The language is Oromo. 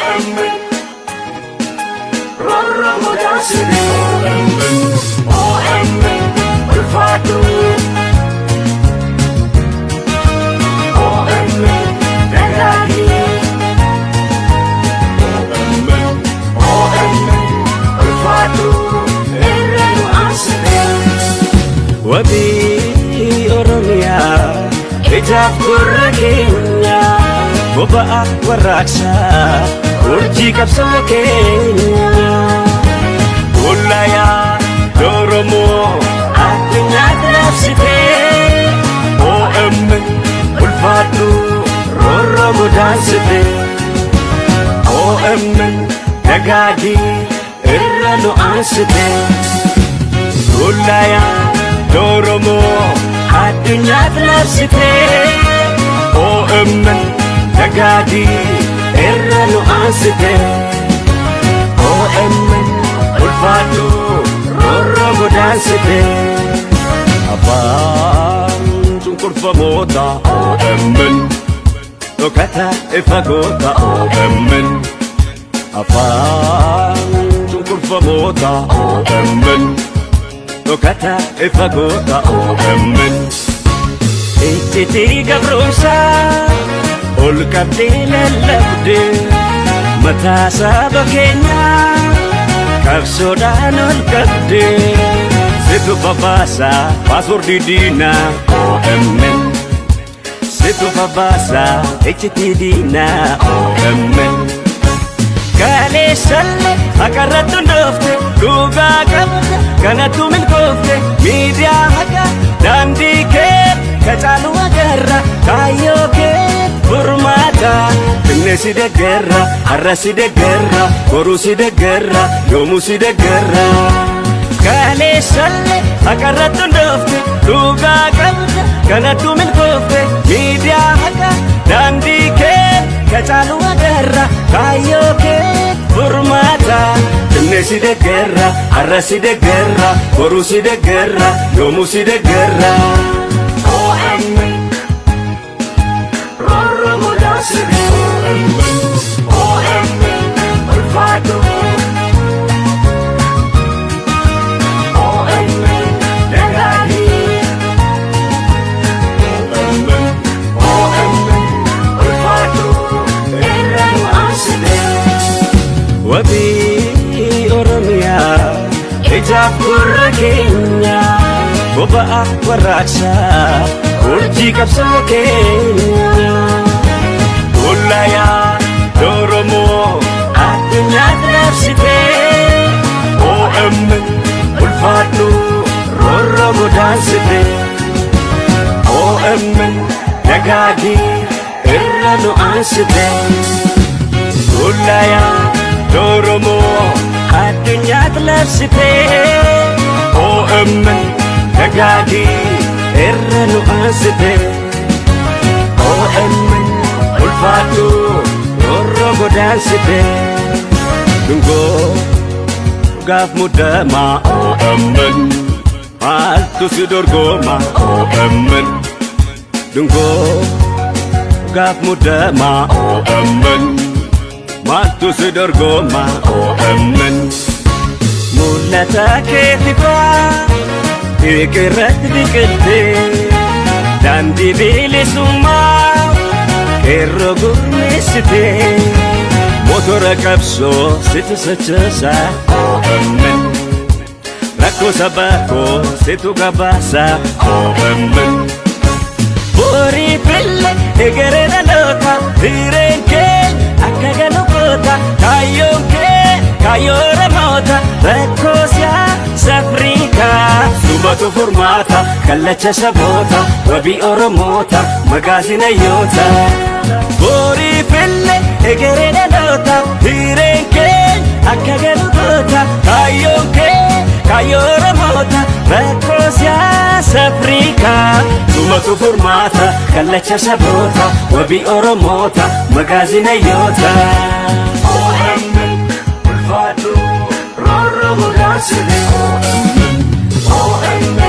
OMN Roro Mudasiri OMN Ulfatu OMN Dagagi OMN Ulfatu Irranu Asiri Wabi Oromia Ijab Kurrakinya Boba Waraksa Urji Kapso Kenya Ulaya Doromo Adunya Nafsite OMN Ulfatu Roro Mudasite OMN Dagagi Irranu Asite Ulaya Doromo Adunya Nafsite OMN Dagagi Irranu Asite OMN Ulfatu Roro Mudasite Abang Tungkur Famota OMN Lokata Ifagota OMN Abang Tungkur Famota OMN Lokata Ifagota OMN Ittiti Gabrusa Ulkabdi Lelabdi Matasa Bakenya Kapsodan Ulkabdi Situ Babasa Pasur Didina OMN Situ Babasa Ittiti Dina OMN Kale Salle Akaratu Nofte Luga Kabda Kanatu Milkofte Media Haka Dandike Kachalu Agarra Kayoke Burmata Tinesi de guerra Arrasi de guerra Korusi de guerra Yomusi de guerra Kale Salle Akaratu Nofte Luga Kabda Kanatu Milkofte Media Haka Dandike Kachalu Agarra Kayoke Burmata Tinesi de guerra Arrasi de guerra Korusi de guerra Yomusi de guerra OMN Roro Mudasiri OMN Ulfatu OMN Dagagi OMN Ulfatu Irranu Asiri Wabi Oromia Ijab Kurrakinya Boba Waraksa Urji Kapso Kenya Ulaya Doromo Adunya Nafsite OMN Ulfatu Roro Mudasite OMN Dagagi Irranu Asite Ulaya Doromo Adunya Nafsite OMN Dagagi Irranu Asite OMN Ulfatu Roro Mudasite Dungo Gaf Mudama OMN Maltu Sidorgoma OMN Dungo Gaf Mudama OMN Maltu Sidorgoma OMN Mulata Ketipa Ikirat Dikelte Dandi Bilisuma Kerro Gurnesite Motora Kapso Situ Sachasa OMN Rako Sabako Situ Gabasa OMN Bori Pille Egereda Lota Virenke Akaganukota Kayonke Kayora Mota Rakosia Safrika Subato Formata Kallacha Sabota Wabi Oromota Magazina Yota Bori Pille Egereda Lota Virenke Akaganukota Kayonke Kayora Mota Rakosia Safrika Subato Formata Kallacha Sabota Wabi Oromota Magazina Yota OMN Ulfatu Roro Mudasiri OMN